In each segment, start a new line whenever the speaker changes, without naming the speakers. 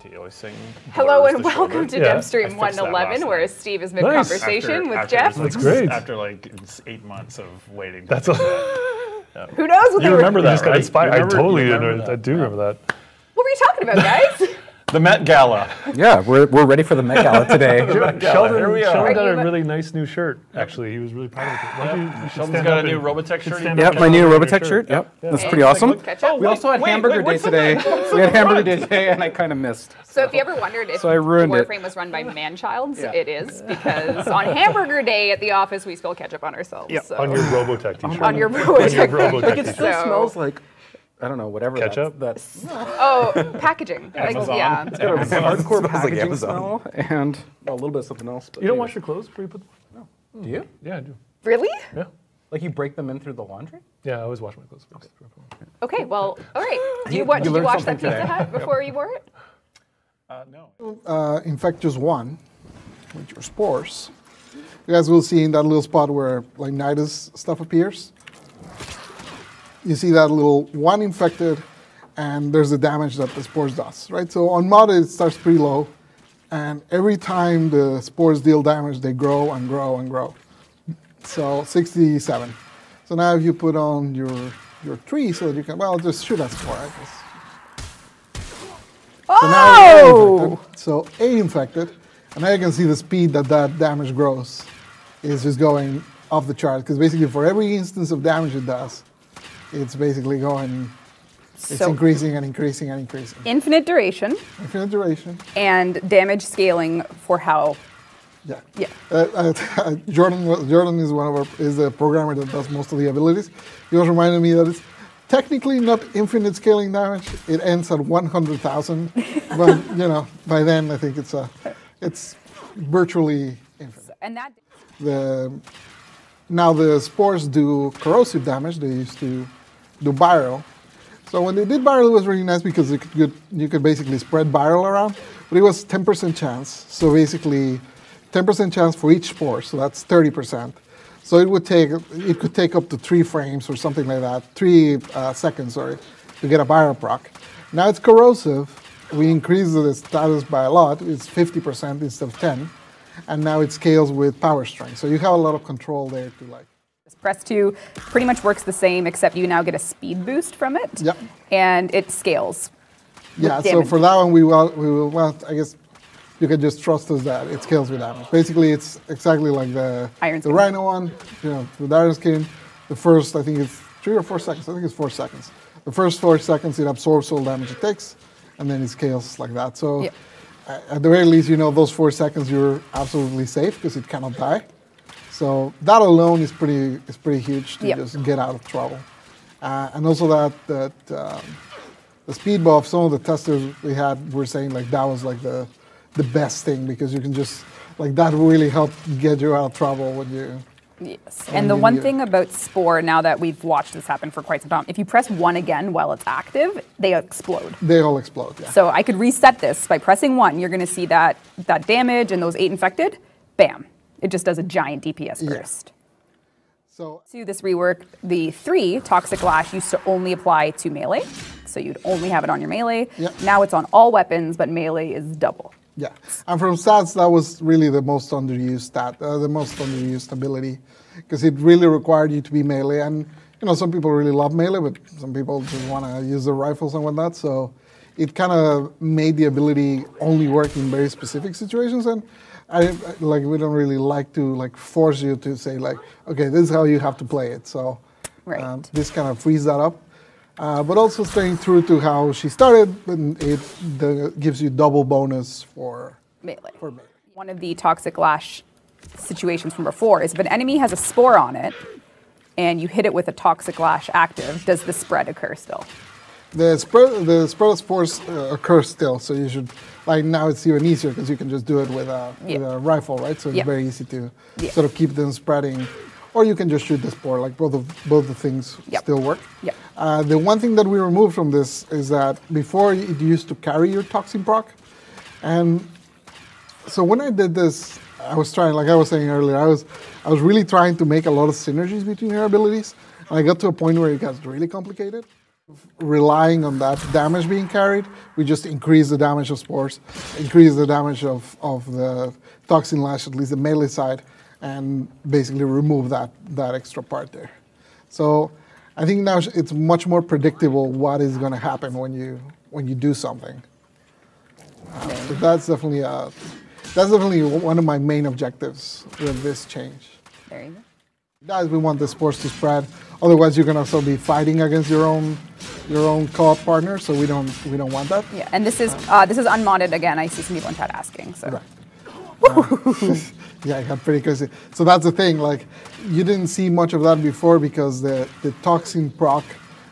that he always sing?
Hello and welcome to Devstream 111, where Steve is mid-conversation with Jeff.
That's
great.
After like 8 months of waiting.
That's
Who knows what
you remember that,
just got
right?
inspired.
I totally
You
didn't.
remember
I do remember that.
What were you talking about, guys?
The Met Gala.
Yeah, we're ready for the Met Gala today.
Sheldon
we are.
got a
Are you-
really nice new shirt. Actually, he was really proud of it. Why don't you
Sheldon's
stand
got a
up
new
and-
Robotech shirt.
stand
Yep,
up
my
and
new
show your
Robotech shirt. Yep, that's pretty awesome.
Catch up.
We also had hamburger day today. We had hamburger day today, and I kind of missed.
So if you ever wondered if
I ruined it.
Warframe was run by man-childs,
Yeah.
it is, because on hamburger day at the office, we spill ketchup on ourselves.
Yep.
So.
On your Robotech t-shirt.
On your
On your
Robotech.
Robotech
Like it
t-shirt.
still
So-
smells like, I don't know, whatever.
Ketchup?
That's
Oh, packaging. Like,
Amazon.
yeah.
hardcore
like
packaging
Amazon.
smell and a little bit of something else. But
You don't
anyway.
wash your clothes before you put them?
Do you?
Yeah, I do.
Really?
Yeah.
Like you break them in through the laundry?
Yeah, I always wash my clothes first.
Okay, well, all right. Did you
learned
wash that
something
Pizza
today.
Hut before you wore it?
No.
In fact, just one with your spores. You guys will see in that little spot where like Nidus stuff appears. You see that little one infected, and there's the damage that the spores does, right? So on mod it starts pretty low, and every time the spores deal damage, they grow and grow and grow. So 67. So now if you put on your tree so that you can, well, just shoot that spore, right? So now you're infected. So 8 infected, and now you can see the speed that that damage grows is just going off the chart, because basically for every instance of damage it does, it's basically going, it's
So-
increasing and increasing and increasing.
Infinite duration
Infinite duration.
and damage scaling for how.
Yeah.
Yeah.
Jordan is is the programmer that does most of the abilities. He also reminded me that it's technically not infinite scaling damage. It ends at 100,000, but you know, by then I think it's virtually infinite.
And that.
Now the spores do corrosive damage. They used to do viral. So when they did viral, it was really nice because you could basically spread viral around, but it was 10% chance. So basically, 10% chance for each spore. So that's 30%. So it could take up to 3 frames or something like that, 3 seconds, sorry, to get a viral proc. Now it's corrosive. We increased the status by a lot. It's 50% instead of 10. And now it scales with power strength. So you have a lot of control there to like.
Press 2 pretty much works the same, except you now get a speed boost from it.
Yep.
And it scales.
Yeah,
with
so
damage.
for that one, we will want, I guess, you can just trust us that it scales with damage. Basically, it's exactly like the
Iron Skin.
Rhino one, you know, with Iron Skin. The first, I think it's 3 or 4 seconds. I think it's 4 seconds. The first 4 seconds, it absorbs all the damage it takes, and then it scales like that. So
Yep.
at the very least, you know, those 4 seconds, you're absolutely safe because it cannot die. So that alone is pretty huge to
Yep.
just get out of trouble. And also that the speed buff, some of the testers we had were saying like that was like the best thing, because you can just, like, that really helped get you out of trouble when you.
Yes. And the one thing about Spore, now that we've watched this happen for quite some time, if you press 1 again while it's active, they explode.
They all explode, yeah.
So I could reset this by pressing 1. You're going to see that damage and those 8 infected. Bam. It just does a giant DPS burst.
So
To this rework, the 3 Toxic Lash used to only apply to melee. So you'd only have it on your melee.
Yep.
Now it's on all weapons, but melee is double.
yeah, and from stats, that was really the most underused ability, because it really required you to be melee. And you know, some people really love melee, but some people just want to use the rifles and whatnot. So it kind of made the ability only work in very specific situations. And we don't really like to like force you to say like, okay, this is how you have to play it. So
Right.
this kind of frees that up. But also staying true to how she started, and it gives you double bonus for
Melee.
melee.
One of the Toxic Lash situations from before is if an enemy has a spore on it and you hit it with a Toxic Lash active, does the spread occur still?
The spread of spores occurs still, so you should, like, now it's even easier because you can just do it with a rifle, right? So it's
Yeah.
very easy to
Yeah.
sort of keep them spreading, or you can just shoot the spore. Like both the things
Yep.
still work.
Yep.
The one thing that we removed from this is that before it used to carry your toxin proc, and so when I did this, I was trying, like I was saying earlier, I was really trying to make a lot of synergies between your abilities, and I got to a point where it got really complicated. Relying on that damage being carried, we just increase the damage of spores, increase the damage of the toxin lash, at least the melee side, and basically remove that extra part there. So I think now it's much more predictable what is going to happen when you do something. So that's definitely one of my main objectives with this change.
There you go.
Guys, we want the spores to spread. Otherwise, you're going to also be fighting against your own co-op partner. So we don't want that.
Yeah, and this is unmodded again. I see some people in chat asking. So.
Right. Yeah, it got pretty crazy. So that's the thing. Like, you didn't see much of that before because the toxin proc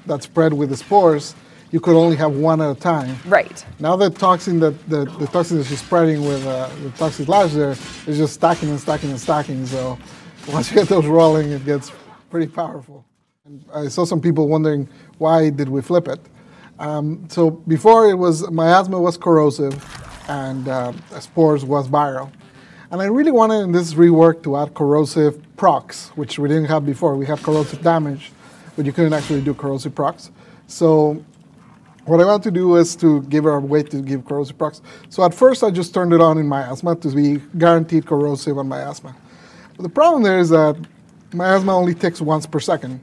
that spread with the spores, you could only have one at a time.
Right.
Now the toxin that she's spreading with the toxic lash there is just stacking and stacking and stacking. So once you get those rolling, it gets pretty powerful. And I saw some people wondering why did we flip it. So before it was miasma was corrosive, and spores was viral. And I really wanted in this rework to add corrosive procs, which we didn't have before. We had corrosive damage, but you couldn't actually do corrosive procs. So what I want to do is to give her a way to give corrosive procs. So at first I just turned it on in miasma to be guaranteed corrosive on miasma. But the problem there is that miasma only ticks once per second,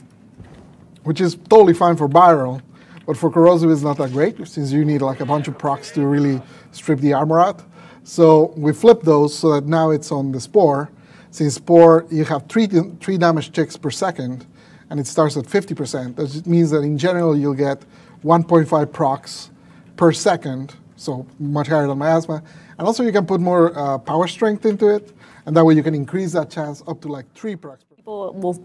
which is totally fine for viral, but for corrosive it's not that great since you need like a bunch of procs to really strip the armor out. So we flipped those so that now it's on the spore. Since spore, you have three damage ticks per second, and it starts at 50%. That means that in general you'll get 1.5 procs per second, so much higher than miasma. And also you can put more power strength into it, and that way you can increase that chance up to like 3 procs.
People will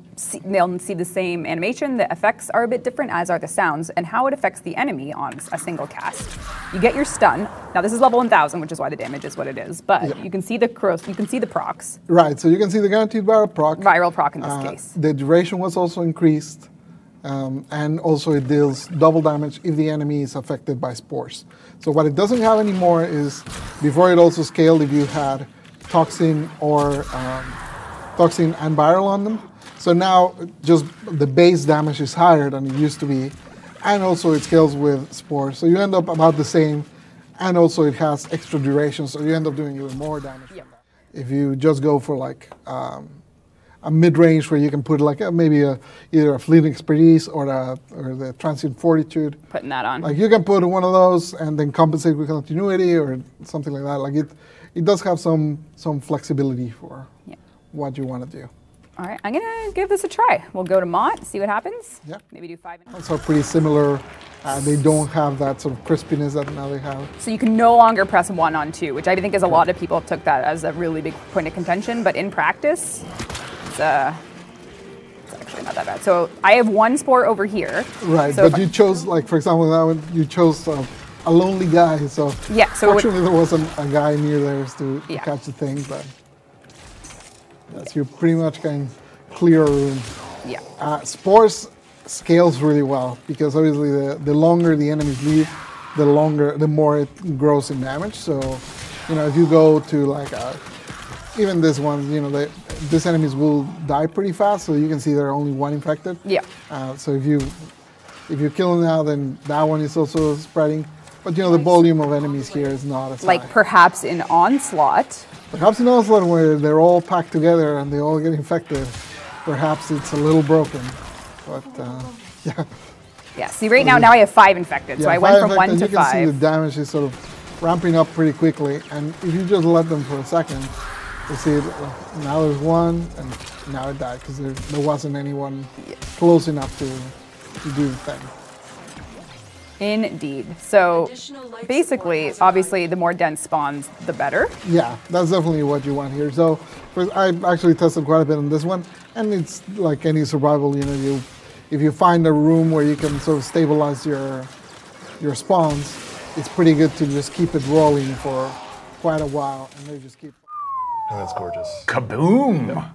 they'll see the same animation. The effects are a bit different, as are the sounds, and how it affects the enemy on a single cast. You get your stun. Now this is level 1000, which is why the damage is what it is. But you can see the procs.
Right. So you can see the guaranteed viral proc.
Viral proc in this case.
The duration was also increased, and also it deals double damage if the enemy is affected by spores. So what it doesn't have anymore is before it also scaled if you had toxin or toxin and viral on them. So now just the base damage is higher than it used to be, and also it scales with spores. So you end up about the same, and also it has extra duration, so you end up doing even more damage.
Yep.
If you just go for like a mid-range where you can put like either a fleeting expertise or the transient fortitude.
Putting that on.
Like you can put one of those and then compensate with continuity or something like that. Like it does have some flexibility for what you want to do.
All right, I'm gonna give this a try. We'll go to Mott, see what happens.
Yeah.
Maybe do 5 minutes.
Also pretty similar. They don't have that sort of crispiness that now they have.
So you can no longer press 1 on 2, which I think is a lot of people took that as a really big point of contention, but in practice, it's actually not that bad. So I have 1 spore over here.
Right,
so
but you chose, like for example, that one, you chose a lonely guy, so
yeah, so
fortunately there wasn't a guy near there to catch the thing, but you pretty much can clear a room.
Yeah.
Spores scales really well because obviously the longer the enemies leave, the more it grows in damage. So, you know, if you go to like even this one, you know, these enemies will die pretty fast. So you can see there are only 1 infected.
Yeah.
So if you kill them now, then that one is also spreading. But you know, the volume of enemies here is not as
like
high.
Perhaps in Onslaught.
Perhaps in Onslaught where they're all packed together and they all get infected, perhaps it's a little broken. But yeah.
Yeah, see right now I have 5 infected, so I went from 1 to 5.
You can see the damage is sort of ramping up pretty quickly, and if you just let them for a second, you see now there's 1, and now it died because there wasn't anyone close enough to do the thing.
Indeed. So basically, obviously, the more dense spawns, the better.
Yeah, that's definitely what you want here. So I actually tested quite a bit on this one, and it's like any survival, you know, if you find a room where you can sort of stabilize your spawns, it's pretty good to just keep it rolling for quite a while, and they just keep.
And that's gorgeous.
Kaboom!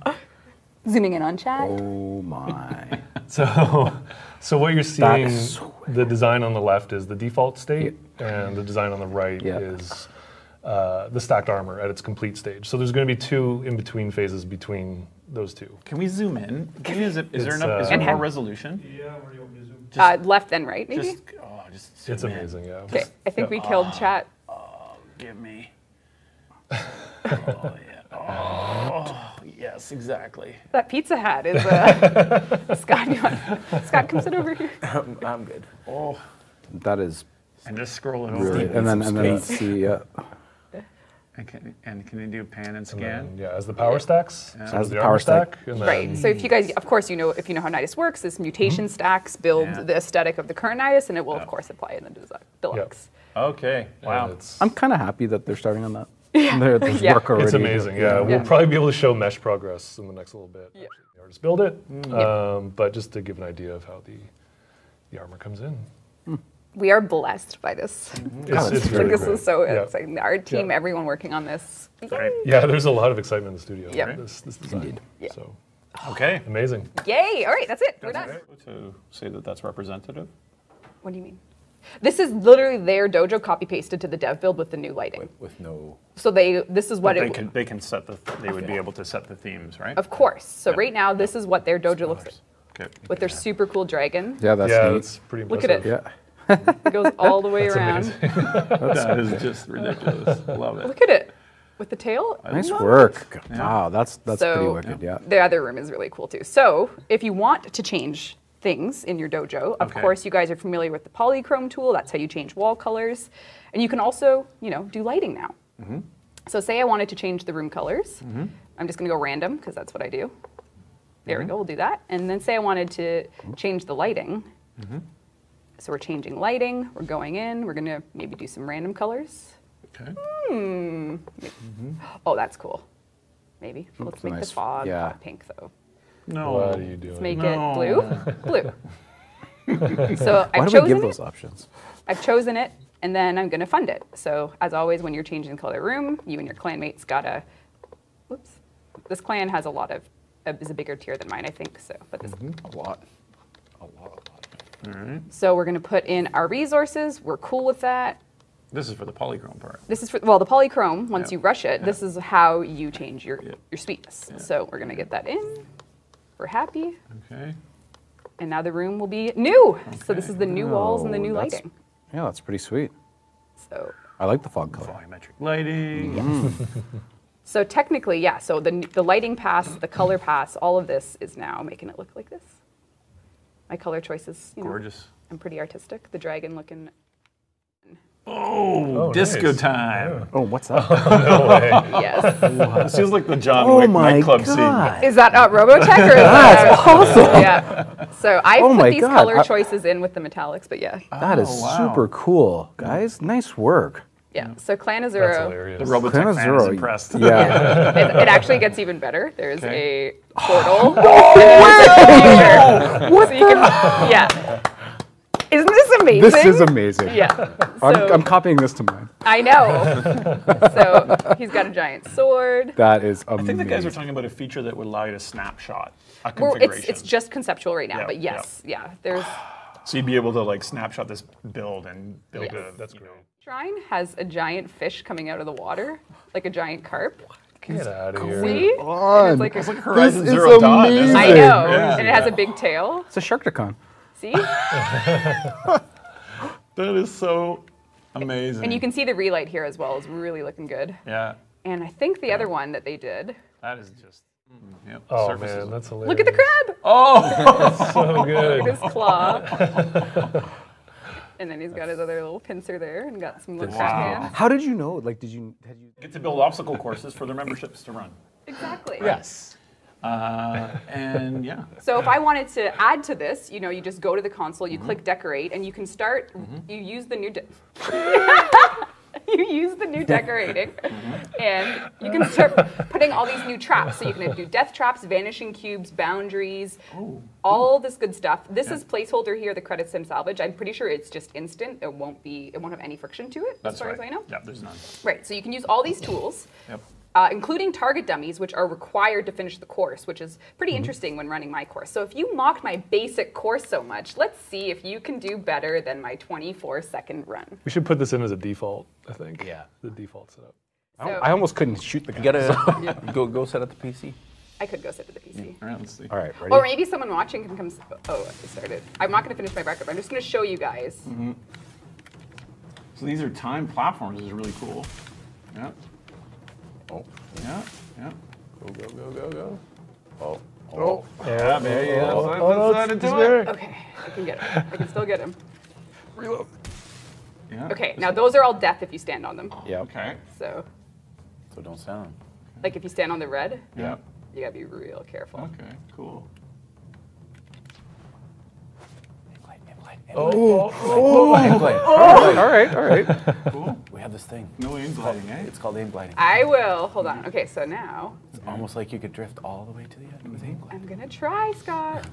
Zooming in on chat.
Oh my.
So what you're seeing,
so
the design on the left is the default state, and the design on the right is the stacked armor at its complete stage. So there's going to be 2 in-between phases between those 2.
Can we zoom in? Is there more resolution?
Yeah, where do you want me to zoom?
Left then right, maybe?
Just
It's
zoom in.
amazing, yeah.
Okay, I think we killed chat.
Give me. Oh, yeah. Oh, yes, exactly.
That pizza hat is Scott, come sit over here.
I'm good.
Oh,
That is
and just scroll it over.
really, and then let's see.
And can you do pan and
And
scan?
then, yeah, as the power stacks, so
As the
the
power
armor
stack.
and then,
Right. So if you guys, of course, if you know how Nidus works, this mutation stacks build
Yeah.
the aesthetic of the current Nidus, and it will of course apply in the deluxe.
Okay. Wow.
It's,
I'm kind of happy that they're starting on that. There's
Yeah.
work already.
it's amazing, yeah. We'll probably be able to show mesh progress in the next little bit.
Yeah.
The artists build it, but just to give an idea of how the armor comes in.
We are blessed by this.
It's
I
very
think this
cool.
is so
Yeah.
exciting. Our team,
Yeah.
everyone working on this.
Right.
Yeah, there's a lot of excitement in the studio.
Yeah.
This design.
Indeed.
Yeah.
So
Okay.
amazing.
Yay! All right, that's it. We're done.
To say that that's representative.
What do you mean? This is literally their dojo copy pasted to the dev build with the new lighting.
With no.
So this is what
They can set they would be able to set the themes, right?
Of course. So right now, this is what their dojo looks like
Okay.
with their super cool dragon.
Yeah, that's
Yeah,
neat.
that's pretty
Look
impressive.
at it.
Yeah.
It goes all the way
That's
around.
amazing.
That is just ridiculous. Love it.
Look at it with the tail. I
Nice
love
work.
Yeah.
Wow, that's pretty
So-
wicked. Yeah.
The other room is really cool too. So if you want to change things in your dojo, of
Okay.
course you guys are familiar with the polychrome tool. That's how you change wall colors. And you can also, do lighting now. So say I wanted to change the room colors. I'm just gonna go random because that's what I do. There we go, we'll do that. And then say I wanted to change the lighting. So we're changing lighting, we're going in, we're gonna maybe do some random colors.
Okay.
Oh, that's cool. Maybe. Let's make
nice-
the fog
yeah.
pink though.
No.
What are you doing?
Let's make
No.
it blue. Blue. So
Why
I've
do we give
chosen
those
it.
options?
I've chosen it, and then I'm gonna fund it. So as always, when you're changing the color of the room, you and your clanmates gotta. Whoops. This clan has is a bigger tier than mine, I think. So, but this.
A lot.
So we're gonna put in our resources. We're cool with that.
This is for the polychrome part.
This is for the polychrome. Once
Yeah.
you rush it, this is how you change your sweetness. So we're gonna get that in. We're happy.
Okay.
And now the room will be new. So this is the new walls and the new
that's-
lighting.
Yeah, that's pretty sweet.
So,
I like the fog color.
Volumetric lighting.
so technically, yeah. So the lighting pass, the color pass, all of this is now making it look like this. My color choices,
Gorgeous.
I'm pretty artistic. The dragon looking.
Oh, disco
nice.
time.
Oh, what's that?
No way.
Yes.
It seems like the John
Oh
Wick
my
nightclub
God.
Is that Robotech or is
That's awesome.
Yeah. So I
Oh
put
my
these
God.
color choices in with the metallics, but yeah.
That is
wow.
super cool, guys. Nice work.
Yeah. So Clan of
That's
Zero.
hilarious.
The Robotech
Clan of
fan
Zero.
is impressed.
Yeah.
It actually gets even better. There's
Okay.
a portal. and there's a future. What so you can, yeah. Isn't this amazing?
This is amazing.
Yeah. So,
I'm copying this to mine.
I know. So he's got a giant sword.
That is
I
amazing.
think the guys were talking about a feature that would allow you to snapshot a
Well,
configuration.
it's just conceptual right now,
Yeah,
but yes, yeah. There's
So you'd be able to like snapshot this build and build
Yes.
a.
That's great.
Shrine has a giant fish coming out of the water, like a giant carp.
Get out of here.
See?
on.
And it's like
It's
a,
like Horizon
is
Zero Dawn. isn't
amazing.
I
it?
know,
Yeah.
and it has a big tail.
It's a Sharktacon.
See?
That is so amazing.
And you can see the relight here as well. It's really looking good.
Yeah,
And I think the other one that they did.
that is just. Yep,
Oh
surfaces.
man, that's hilarious.
Look at the crab.
Oh,
So good.
His claw. And then he's got his other little pincer there and got some little crab hands.
How did you know? Like, had you?
get to build obstacle courses for their memberships to run.
Exactly.
Yes. And yeah.
So if I wanted to add to this, you just go to the console, you click decorate, and you can start. You use the new. You use the new decorating, and you can start putting all these new traps. So you can do death traps, vanishing cubes, boundaries, all this good stuff. This is placeholder here, the credits and salvage. I'm pretty sure it's just instant. It won't have any friction to it, as far as I know.
Yeah, there's none.
Right. So you can use all these tools.
Yep.
Including target dummies, which are required to finish the course, which is pretty interesting when running my course. So if you mocked my basic course so much, let's see if you can do better than my 24-second run.
We should put this in as a default, I think.
Yeah.
The default setup.
So,
I almost couldn't shoot the guy.
You gotta go set up the PC.
I could go sit at the PC.
All right, let's see.
All right, ready?
Or maybe someone watching can come. Oh, it started. I'm not going to finish my record. I'm just going to show you guys.
So these are timed platforms. This is really cool. Yeah.
Oh.
Yeah. Yeah.
Go. Oh.
Yeah, man. Yeah.
Okay, I can get him. I can still get him.
Reload. Yeah.
Okay, now those are all death if you stand on them.
Yeah.
Okay.
So,
So don't sound.
like if you stand on the red,
Yeah.
you gotta be real careful.
Okay. Cool.
All right.
Cool.
We have this thing.
No aim gliding, eh?
It's called aim gliding.
I will. Hold on. Okay, so now
It's almost like you could drift all the way to the end with aim gliding.
I'm gonna try, Scott.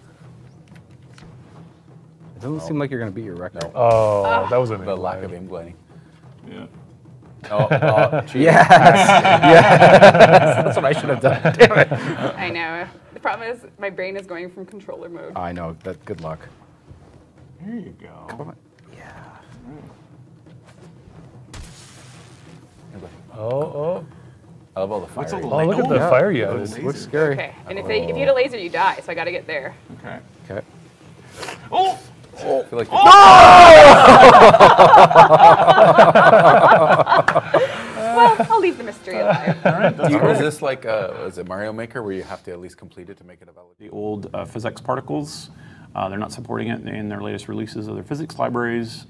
It doesn't seem like you're going to beat your record.
Oh, that was an
The lack of aim gliding.
Yeah.
Cheating.
Yes. That's what I should have done. Damn it.
I know. The problem is my brain is going from controller mode.
I know. That. Good luck.
There you go.
Come on. Yeah.
Oh,
I love all the fire.
What's all the
look at the
Yeah.
fire you
It
have.
looks scary.
Okay, and if you hit a laser, you die. So I gotta get there.
Okay.
Okay.
Oh!
I feel like
Well, I'll leave the mystery alive.
All right. That's
Is this like is it Mario Maker where you have to at least complete it to make it a valid?
the old physics particles. They're not supporting it in their latest releases of their physics libraries.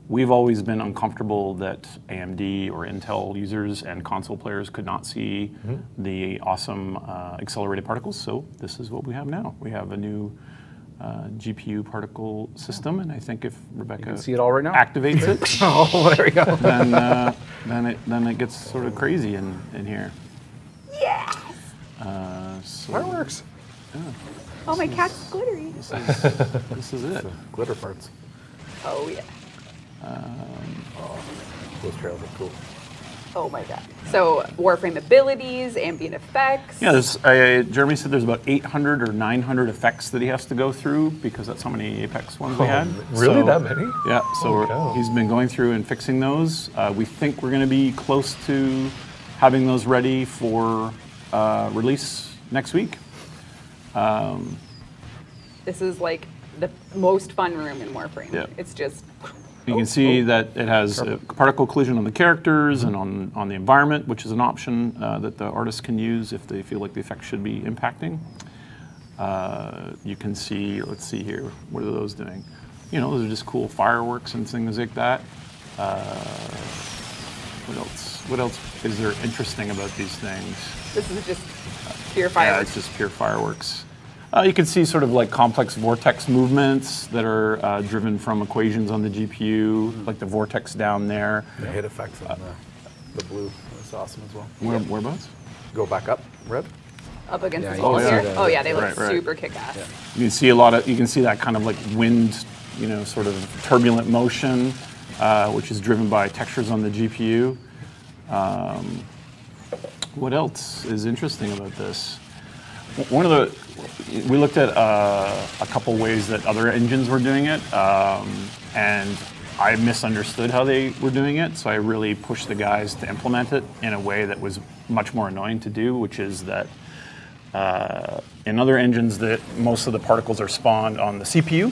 We've always been uncomfortable that AMD or Intel users and console players could not see the awesome accelerated particles, so this is what we have now. We have a new GPU particle system, and I think if Rebecca
can see it all right now.
activates it,
Oh, there we go.
then it gets sort of crazy in here.
Yes!
So
Fireworks.
Oh, my cat's glittery.
this is it.
Glitter parts.
Oh yeah.
Those trails are cool.
Oh my god. So Warframe abilities, ambient effects.
Yeah, Jeremy said there's about 800 or 900 effects that he has to go through because that's how many Apex ones we had.
Really?
So-
That many?
Yeah, so
cow.
he's been going through and fixing those. We think we're going to be close to having those ready for release next week.
This is like the most fun room in Warframe.
Yeah.
It's just.
You can see that it has a particle collision on the characters and on the environment, which is an option that the artists can use if they feel like the effect should be impacting. You can see, let's see here, what are those doing? You know, those are just cool fireworks and things like that. What else? What else is there interesting about these things?
This is just pure
Yeah,
fireworks.
it's just pure fireworks. You can see sort of like complex vortex movements that are driven from equations on the GPU, like the vortex down there.
The hit effects on the blue. That's awesome as well.
Whereabouts?
Go back up, red.
Up against
Yeah,
the
you
wall
can see
here.
that.
Oh yeah, they look
Right, right.
super kick-ass.
You can see a lot of, you can see that kind of like wind, you know, sort of turbulent motion, which is driven by textures on the GPU. What else is interesting about this? We looked at a couple ways that other engines were doing it, and I misunderstood how they were doing it, so I really pushed the guys to implement it in a way that was much more annoying to do, which is that in other engines that most of the particles are spawned on the CPU,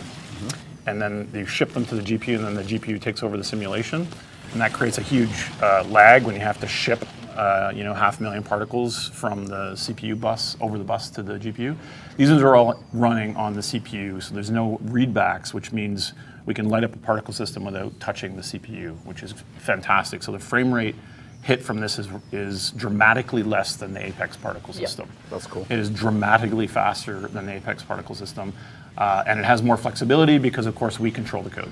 and then you ship them to the GPU, and then the GPU takes over the simulation, and that creates a huge lag when you have to ship 500,000 particles from the CPU bus over the bus to the GPU. These ones are all running on the CPU, so there's no readbacks, which means we can light up a particle system without touching the CPU, which is fantastic. So the frame rate hit from this is dramatically less than the Apex particle system.
That's cool.
It is dramatically faster than the Apex particle system, and it has more flexibility because, of course, we control the code.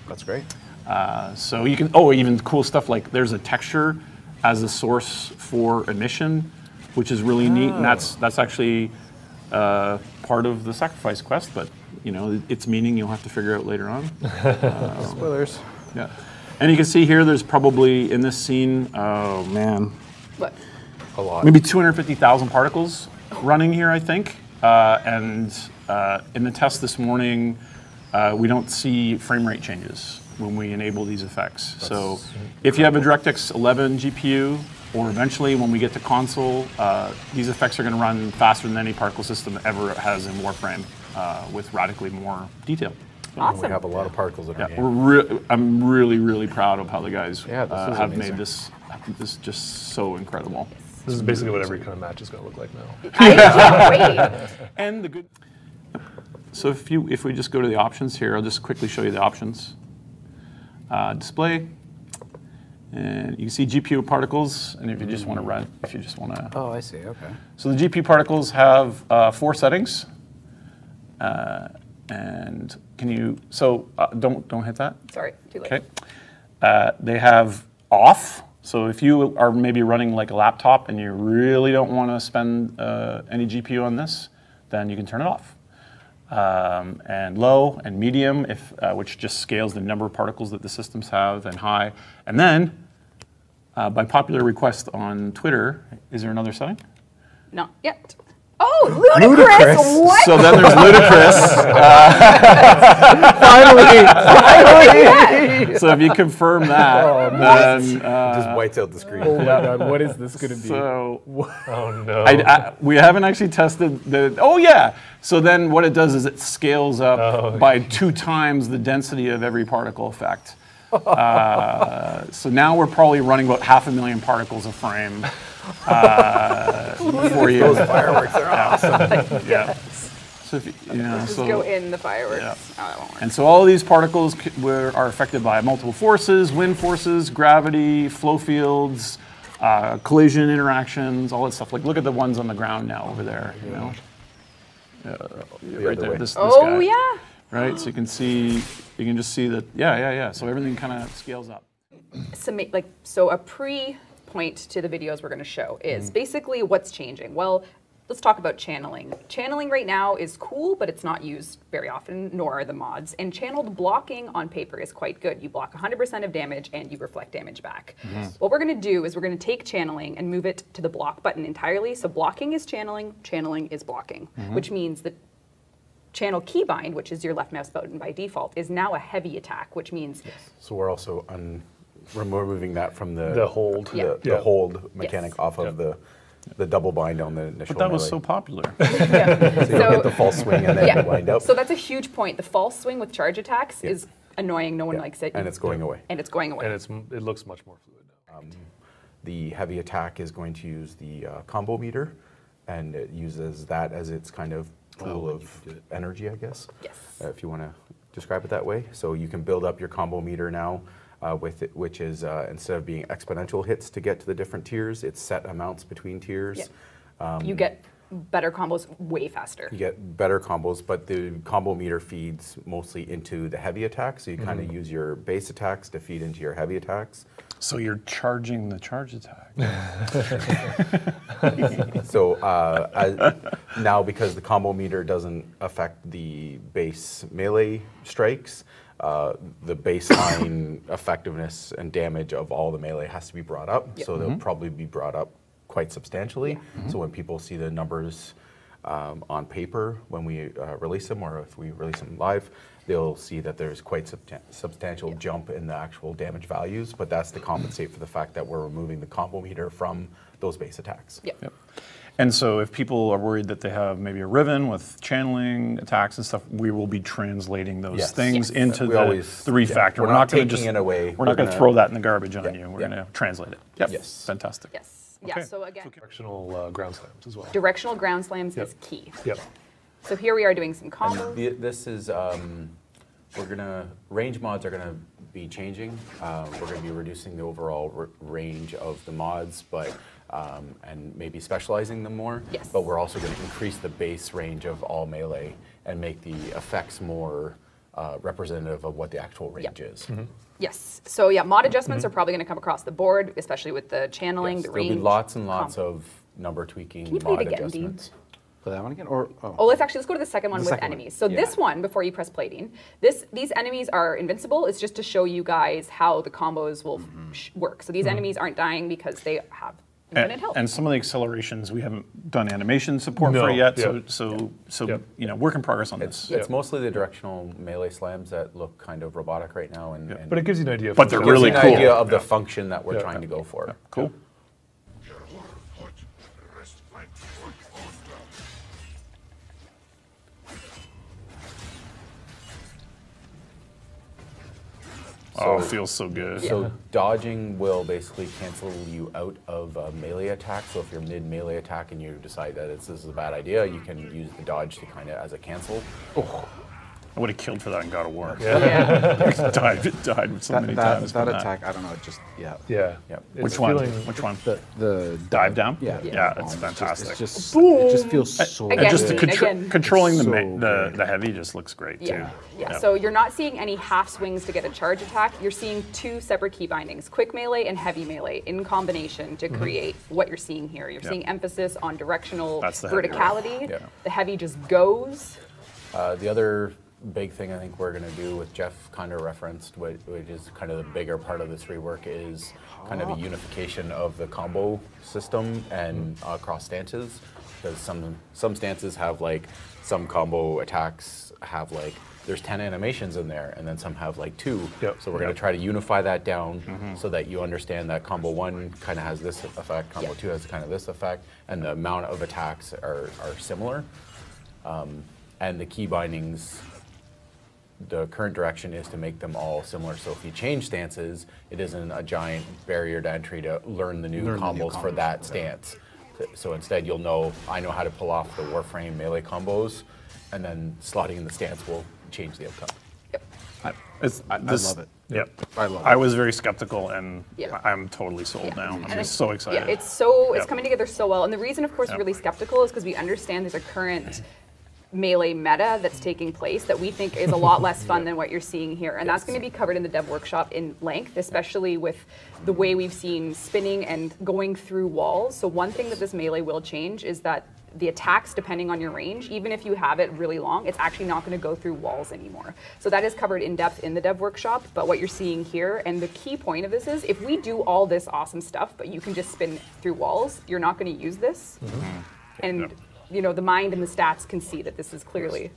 That's great.
So you can, even cool stuff like there's a texture as a source for emission, which is really neat, and that's actually part of the sacrifice quest, but its meaning you'll have to figure out later on.
Spoilers.
Yeah, and you can see here there's probably in this scene, oh man,
What?
A lot.
maybe 250,000 particles running here, I think, and in the test this morning, we don't see frame rate changes when we enable these effects. So if you have a DirectX 11 GPU, or eventually when we get to console, these effects are going to run faster than any particle system ever has in Warframe, with radically more detail.
Awesome.
We have a lot of particles in our
Yeah,
game.
I'm really, really proud of how the guys
Yeah, this is
have
amazing.
made this just so incredible.
This is basically what every kind of match is going to look like now.
I can't wait.
And the good. So if we just go to the options here, I'll just quickly show you the options. Display, and you can see GPU particles. And if you just want to run, if you just want to.
Oh, I see. Okay.
So the GPU particles have 4 settings. And can you? So don't hit that.
Sorry, too late.
Okay. They have off. So if you are maybe running like a laptop and you really don't want to spend any GPU on this, then you can turn it off. And low and medium, which just scales the number of particles that the systems have, and high. And then, by popular request on Twitter, is there another setting?
Not yet. Oh, ludicrous! What?
So then there's ludicrous.
Finally!
So if you confirm that, then
Just whites out the screen.
Oh my God, what is this going to be?
so
Oh no.
we haven't actually tested the. Oh yeah. So then what it does is it scales up by 2 times the density of every particle effect. So now we're probably running about 500,000 particles a frame. For you.
Those fireworks are awesome.
Yeah. So if
Just go in the fireworks.
Yeah.
Oh, that won't work.
And so all of these particles are affected by multiple forces: wind forces, gravity, flow fields, collision interactions, all that stuff. Like look at the ones on the ground now over there. You know, right there. This
Oh
guy,
yeah.
right. So you can just see that. Yeah. So everything kind of scales up.
So a pre-point to the videos we're going to show is basically what's changing. Well, let's talk about channeling. Channeling right now is cool, but it's not used very often, nor are the mods. And channeled blocking on paper is quite good. You block 100% of damage and you reflect damage back. What we're going to do is we're going to take channeling and move it to the block button entirely. So blocking is channeling is blocking, which means that channel keybind, which is your left mouse button by default, is now a heavy attack, which means
So we're also removing that from the
hold.
the hold mechanic off of the double bind on the initial.
But that was
melee.
so popular.
So you don't get the false swing and then wind up.
So that's a huge point. The false swing with charge attacks is annoying. No one likes it.
And it's going away.
And it's going away.
And it looks much more fluid now.
The heavy attack is going to use the combo meter, and it uses that as its kind of pool of energy, I guess.
Yes.
If you want to describe it that way. So you can build up your combo meter now with it, which is instead of being exponential hits to get to the different tiers, it's set amounts between tiers.
You get better combos way faster.
You get better combos, but the combo meter feeds mostly into the heavy attacks. So you kind of use your base attacks to feed into your heavy attacks.
So you're charging the charge attack.
So now, because the combo meter doesn't affect the base melee strikes, the baseline effectiveness and damage of all the melee has to be brought up. So they'll probably be brought up quite substantially. So when people see the numbers on paper when we release them, or if we release them live, they'll see that there's quite substantial jump in the actual damage values, but that's to compensate for the fact that we're removing the combo meter from those base attacks.
Yep. And so if people are worried that they have maybe a Riven with channeling attacks and stuff, we will be translating those things into the refactor.
We're not taking it away.
We're not going to throw that in the garbage on you. We're going to translate it. Yep.
Yes.
Fantastic.
Yes. Yeah,
Okay.
so again,
Directional ground slams as well.
directional ground slams is key.
Yep.
So here we are doing some combos.
This is, range mods are gonna be changing. We're gonna be reducing the overall range of the mods, but, and maybe specializing them more.
Yes.
But we're also gonna increase the base range of all melee and make the effects more representative of what the actual range is.
Yes. So yeah, mod adjustments are probably going to come across the board, especially with the channeling,
Yes,
the
there'll
range.
be lots and lots of number tweaking
Can you play it
mod
again, Dean?
adjustments.
Play that one again? Or
Oh, let's go to the second one
The
with
second one.
enemies. So this one, before you press plating, these enemies are invincible. It's just to show you guys how the combos will work. So these enemies aren't dying because they have infinite health.
And some of the accelerations we haven't done animation support
No,
for yet,
yeah.
so
Yep.
you know, work in progress on this.
It's mostly the directional melee slams that look kind of robotic right now, and
But it gives you an idea of
But they're
gives you
really
an
cool.
idea of the function that we're trying to go for.
Cool. Oh, it feels so good.
So dodging will basically cancel you out of a melee attack. So if you're mid melee attack and you decide that this is a bad idea, you can use the dodge to kind of as a cancel.
Oh. I would have killed for that in God of War. died so many times.
That attack, I don't know, it just,
Yeah.
Which one? Which one?
The
dive down?
Yeah,
it's fantastic.
It just feels so
Again,
just
again,
controlling
so
the heavy just looks great too.
Yeah, so you're not seeing any half swings to get a charge attack. You're seeing two separate key bindings, quick melee and heavy melee, in combination to create what you're seeing here. You're seeing emphasis on directional verticality. The heavy just goes.
The other big thing I think we're going to do, with Jeff kind of referenced, which is kind of the bigger part of this rework, is kind of a unification of the combo system and cross stances. Because some stances have like, some combo attacks have like, there's 10 animations in there, and then some have like 2. So we're going to try to unify that down so that you understand that combo 1 kind of has this effect, combo 2 has kind of this effect, and the amount of attacks are similar. And the key bindings, the current direction is to make them all similar. So if you change stances, it isn't a giant barrier to entry to learn the new combos for that stance. So instead, you'll know, I know how to pull off the Warframe melee combos, and then slotting in the stance will change the outcome.
I love it.
Yep.
I love it.
I was very skeptical, and I'm totally sold now. I'm just so excited.
Yeah, it's coming together so well. And the reason, of course, we're really skeptical is because we understand there's a current melee meta that's taking place that we think is a lot less fun than what you're seeing here. And that's going to be covered in the dev workshop in length, especially with the way we've seen spinning and going through walls. So one thing that this melee will change is that the attacks, depending on your range, even if you have it really long, it's actually not going to go through walls anymore. So that is covered in depth in the dev workshop. But what you're seeing here, and the key point of this is, if we do all this awesome stuff, but you can just spin through walls, you're not going to use this. And you know, the mind and the stats can see that this is clearly.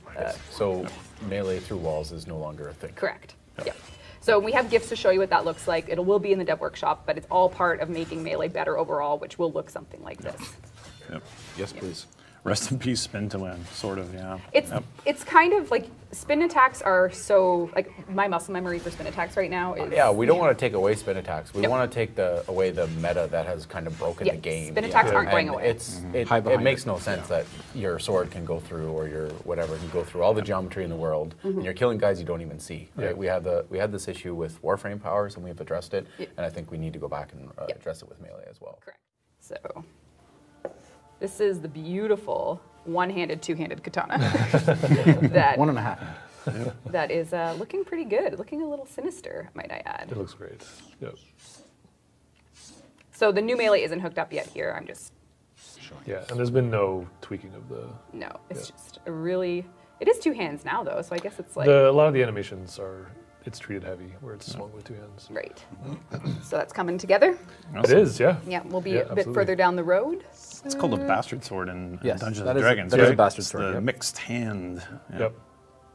So melee through walls is no longer a thing.
Correct. Yeah. So we have GIFs to show you what that looks like. It will be in the dev workshop, but it's all part of making melee better overall, which will look something like this.
Yes, please.
Rest in peace, spin to win, sort of,
It's kind of like, spin attacks are so, like, my muscle memory for spin attacks right now is...
we don't want to take away spin attacks. We want to take away the meta that has kind of broken the game.
Spin attacks aren't going away.
It makes no sense that your sword can go through, or your whatever can go through all the geometry in the world, and you're killing guys you don't even see. Right? We had this issue with Warframe powers, and we've addressed it, and I think we need to go back and address it with melee as well.
Correct. So... this is the beautiful one-handed, two-handed katana. That
1.5 hand.
That is looking pretty good, looking a little sinister, might I add.
It looks great.
So the new melee isn't hooked up yet here. I'm just
showing. And there's been no tweaking of the.
No, it's just a really. It is 2 hands now, though, so I guess it's like.
A lot of the animations are. It's treated heavy, where it's swung with 2 hands.
Right. So that's coming together.
It is, yeah.
Yeah, we'll be a bit further down the road.
It's called a bastard sword in Dungeons and
is,
Dragons.
That is a bastard sword.
The mixed hand.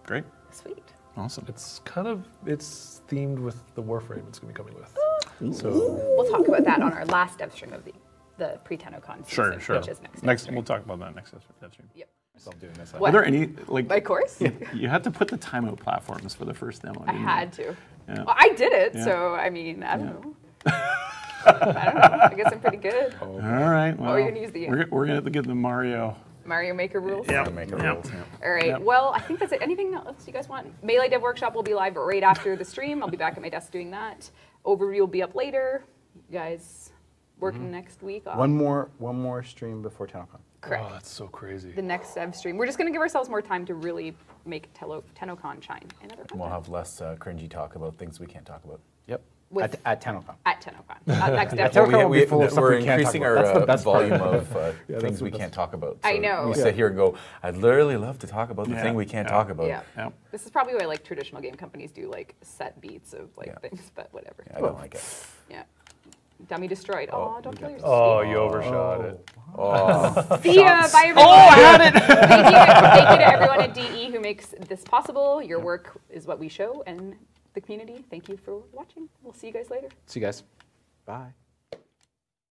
Great.
Sweet.
Awesome.
It's themed with the Warframe it's going to be coming with. So
we'll talk about that on our last dev stream of the pre-TennoCon season, which is next.
We'll talk about that next dev stream.
Yep.
I'm doing this.
Are there any, like...
Of course.
You had to put the timeout platforms for the first demo.
I had to. Well, I did it, so, I mean, I don't know. I don't know. I guess I'm pretty good.
All right. Well,
you're going to use the...
We're going to have to get the Mario Maker
rules?
Maker rules.
All right. Well, I think that's it. Anything else you guys want? Melee Dev Workshop will be live right after the stream. I'll be back at my desk doing that. Overview will be up later. You guys working next week?
One more stream before TennoCon.
Correct.
Oh, that's so crazy.
The next dev stream. We're just going to give ourselves more time to really make TennoCon shine.
We'll have less cringy talk about things we can't talk about.
Yep. At TennoCon.
At TennoCon. Next dev
we're increasing our volume of things we can't talk about. So
I know.
We sit here and go, I'd literally love to talk about the thing we can't talk about.
Yeah. This is probably why like traditional game companies do like set beats of like things, but whatever.
I don't like it.
Yeah. Dummy destroyed. Oh, don't kill yourself.
Oh, you overshot it.
Oh.
See ya. Bye, everyone. Oh, I had it. Thank you to everyone at DE who makes this possible. Your work is what we show, and the community, thank you for watching. We'll see you guys later.
See you guys. Bye.